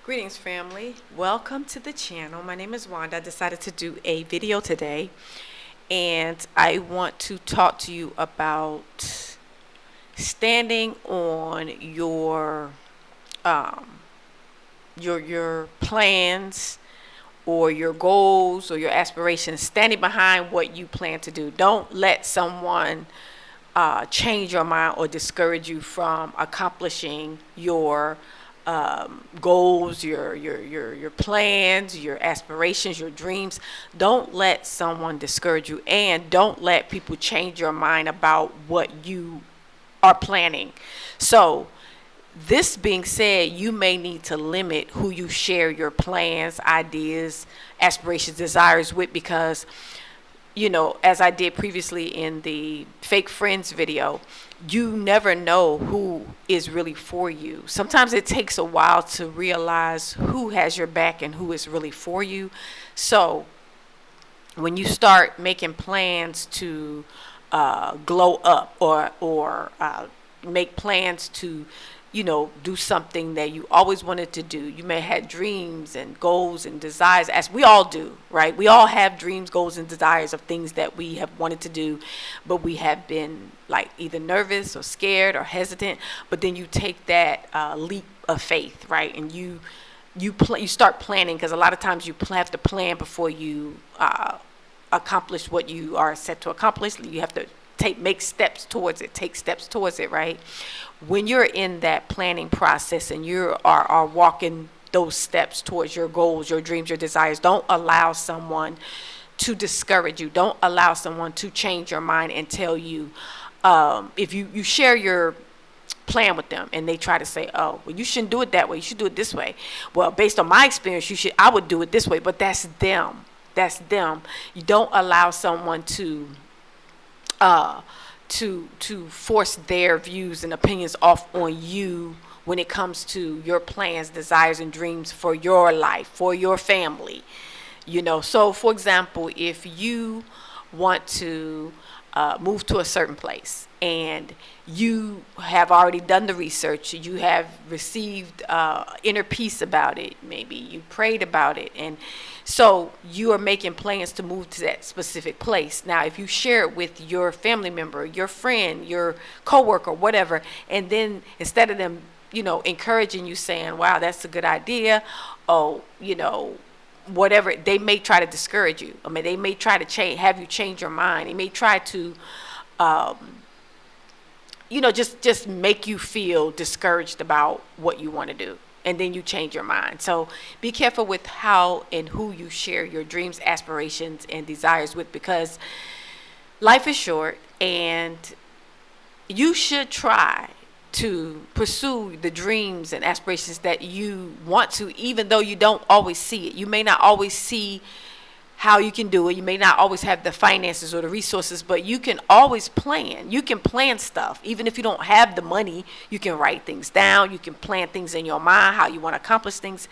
Greetings, family. Welcome to the channel. My name is Wanda. I decided to do a video today, and I want to talk to you about standing on um, your plans or your goals or your aspirations. Standing behind what you plan to do. Don't let someone change your mind or discourage you from accomplishing your goals, your plans, your aspirations, your dreams. Don't let someone discourage you, and don't let people change your mind about what you are planning. So, this being said, you may need to limit who you share your plans, ideas, aspirations, desires with, because as I did previously in the fake friends video, you never know who is really for you. Sometimes it takes a while to realize who has your back and who is really for you. So when you start making plans to glow up, or make plans to do something that you always wanted to do. You may have dreams and goals and desires, as we all do, right? We all have dreams, goals, and desires of things that we have wanted to do, but we have been like either nervous or scared or hesitant. But then you take that leap of faith, right? And you start planning, because a lot of times you have to plan before you accomplish what you are set to accomplish. You have to take steps towards it, right? When you're in that planning process and you are walking those steps towards your goals, your dreams, your desires, don't allow someone to discourage you. Don't allow someone to change your mind and tell you, if you share your plan with them and they try to say, oh, well, you shouldn't do it that way, you should do it this way. Well, based on my experience, I would do it this way. But that's them. You don't allow someone to force their views and opinions off on you when it comes to your plans, desires, and dreams for your life, for your family. So for example, if you want to move to a certain place and you have already done the research, you have received inner peace about it, maybe you prayed about it, and so you are making plans to move to that specific place. Now, if you share it with your family member, your friend, your coworker, whatever, and then instead of them, encouraging you, saying, wow, that's a good idea, oh, whatever, they may try to discourage you. I mean, they may try to have you change your mind. They may try to, just make you feel discouraged about what you want to do. And then you change your mind. So be careful with how and who you share your dreams, aspirations, and desires with, because life is short and you should try to pursue the dreams and aspirations that you want to, even though you don't always see it. You may not always see how you can do it. You may not always have the finances or the resources, but you can always plan. You can plan stuff. Even if you don't have the money, you can write things down. You can plan things in your mind, how you want to accomplish things.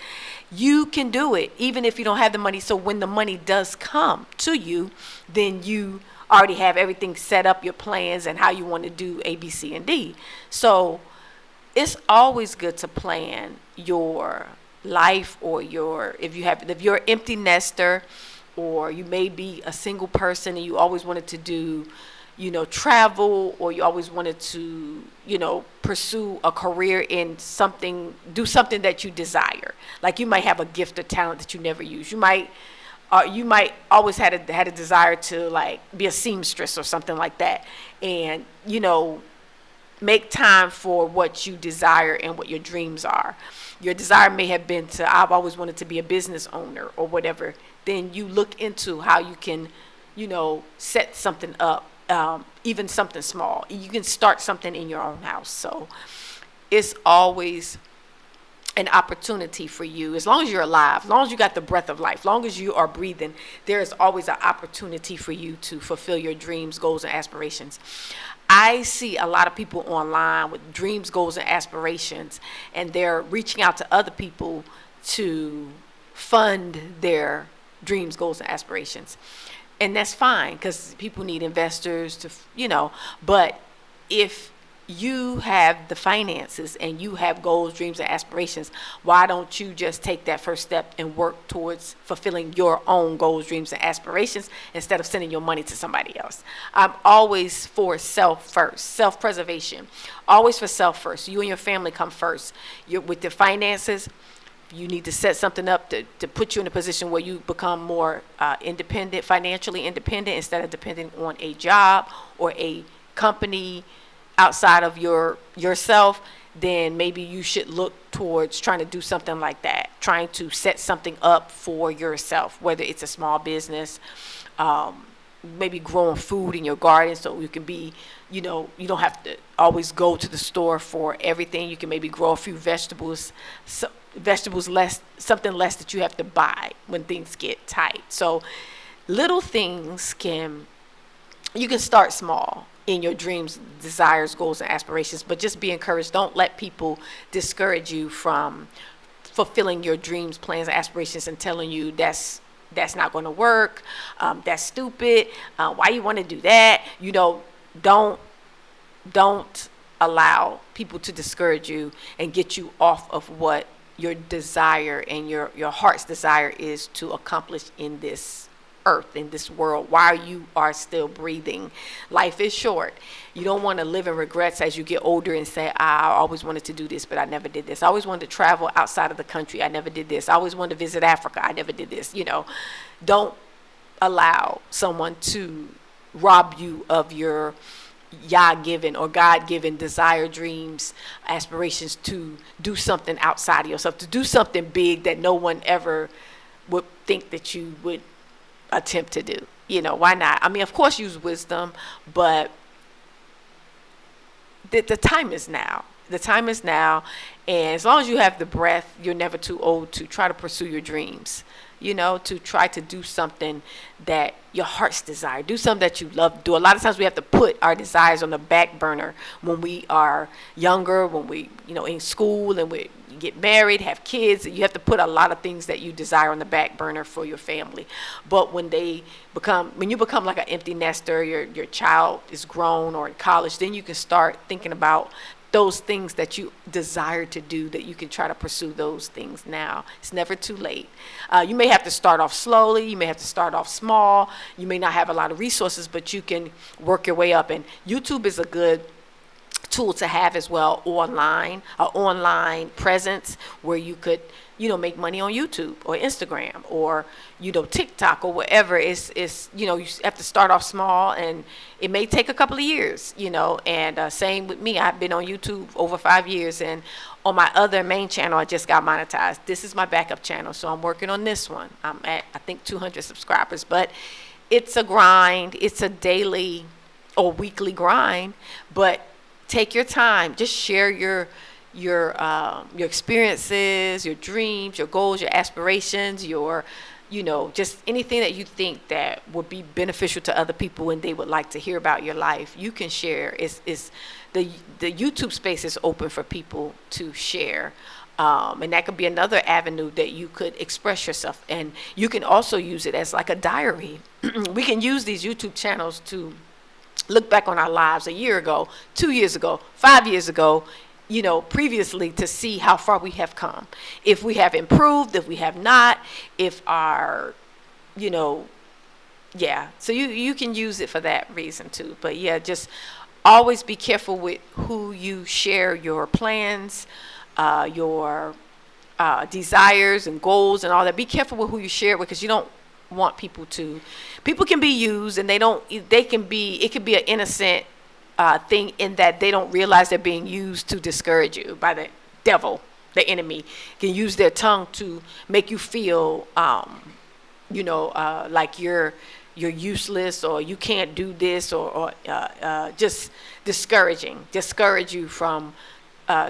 You can do it, even if you don't have the money. So when the money does come to you, then you already have everything set up, your plans, and how you want to do A, B, C, and D. So it's always good to plan your life, or if you're an empty nester, or you may be a single person and you always wanted to do, travel, or you always wanted to, pursue a career in something, do something that you desire. Like you might have a gift or talent that you never use. You might always had a desire to like be a seamstress or something like that, and make time for what you desire and what your dreams are. Your desire may have been I've always wanted to be a business owner or whatever. Then you look into how you can, set something up, even something small. You can start something in your own house. So it's always an opportunity for you. As long as you're alive, as long as you got the breath of life, as long as you are breathing, there is always an opportunity for you to fulfill your dreams, goals, and aspirations. I see a lot of people online with dreams, goals, and aspirations, and they're reaching out to other people to fund their dreams, goals, and aspirations. And that's fine, because people need investors to, but if you have the finances and you have goals, dreams, and aspirations, why don't you just take that first step and work towards fulfilling your own goals, dreams, and aspirations instead of sending your money to somebody else? I'm always for self first, self-preservation, always for self first. You and your family come first. With the finances, you need to set something up to put you in a position where you become more independent, financially independent, instead of depending on a job or a company outside of yourself. Then maybe you should look towards trying to do something like that, trying to set something up for yourself, whether it's a small business, maybe growing food in your garden so you can be, you don't have to always go to the store for everything. You can maybe grow a few vegetables, something less that you have to buy when things get tight. So little things you can start small in your dreams, desires, goals, and aspirations, but just be encouraged. Don't let people discourage you from fulfilling your dreams, plans, and aspirations and telling you that's not going to work, that's stupid, why you want to do that. Don't allow people to discourage you and get you off of what your desire and your heart's desire is to accomplish in this earth, in this world, while you are still breathing. Life is short. You don't want to live in regrets as you get older and say, I always wanted to do this, but I never did this. I always wanted to travel outside of the country. I never did this. I always wanted to visit Africa. I never did this. Don't allow someone to rob you of your Yah-given or God-given desire, dreams, aspirations to do something outside of yourself, to do something big that no one ever would think that you would attempt to do. Why not? I mean, of course, use wisdom, but the time is now. The time is now, and as long as you have the breath, you're never too old to try to pursue your dreams. To try to do something that your heart's desire, do something that you love to do. A lot of times we have to put our desires on the back burner when we are younger, when we, in school, and we get married, have kids. You have to put a lot of things that you desire on the back burner for your family. But when you become like an empty nester, your child is grown or in college, then you can start thinking about those things that you desire to do, that you can try to pursue those things now. It's never too late. You may have to start off slowly. You may have to start off small. You may not have a lot of resources, but you can work your way up. And YouTube is a good tool to have as well, online presence where you could make money on YouTube or Instagram or TikTok or whatever. It's you have to start off small, and it may take a couple of years, and same with me. I've been on YouTube over 5 years, and on my other main channel I just got monetized. This is my backup channel, so I'm working on this one. I'm at, I think, 200 subscribers, but it's a grind. It's a daily or weekly grind, but take your time. Just share your experiences, your dreams, your goals, your aspirations, just anything that you think that would be beneficial to other people and they would like to hear about your life. You can share. The YouTube space is open for people to share. And that could be another avenue that you could express yourself. And you can also use it as like a diary. We can use these YouTube channels to look back on our lives a year ago, 2 years ago, 5 years ago, previously, to see how far we have come. If we have improved, if we have not, if our, So you can use it for that reason too. But yeah, just always be careful with who you share your plans, your desires and goals and all that. Be careful with who you share it with, because you don't want people can be used, and it can be an innocent thing in that they don't realize they're being used to discourage you by the devil. The enemy can use their tongue to make you feel like you're useless, or you can't do this, or just discourage you from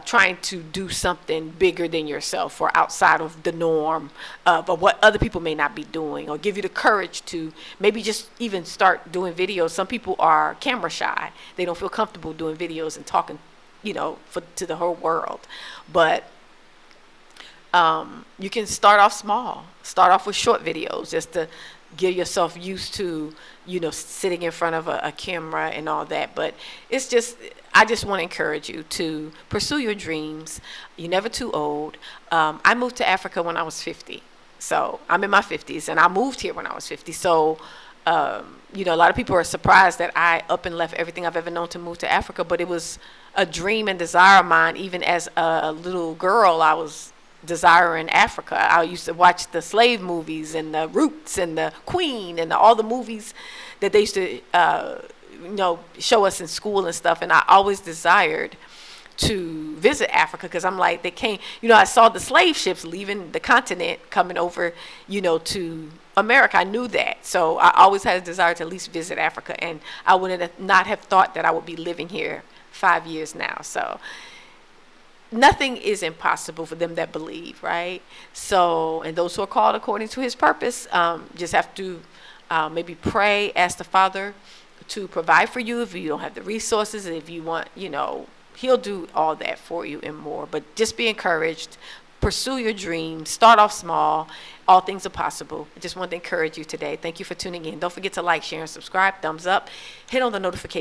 trying to do something bigger than yourself or outside of the norm of what other people may not be doing, or give you the courage to maybe just even start doing videos. Some people are camera shy. They don't feel comfortable doing videos and talking, to the whole world. But you can start off small. Start off with short videos just to get yourself used to, sitting in front of a camera and all that. But it's just, I just want to encourage you to pursue your dreams. You're never too old. I moved to Africa when I was 50. So I'm in my 50s, and I moved here when I was 50. So, a lot of people are surprised that I up and left everything I've ever known to move to Africa. But it was a dream and desire of mine. Even as a little girl, I was desiring Africa. I used to watch the slave movies and the Roots and the Queen and all the movies that they used to, show us in school and stuff. And I always desired to visit Africa, because I'm like, they came, I saw the slave ships leaving the continent coming over, to America. I knew that. So I always had a desire to at least visit Africa, and I would not have thought that I would be living here 5 years now. So nothing is impossible for them that believe, right? So, and those who are called according to his purpose, just have to maybe pray, ask the Father to provide for you if you don't have the resources, and if you want, he'll do all that for you and more. But just be encouraged. Pursue your dreams. Start off small. All things are possible. I just want to encourage you today. Thank you for tuning in. Don't forget to like, share, and subscribe. Thumbs up. Hit on the notification.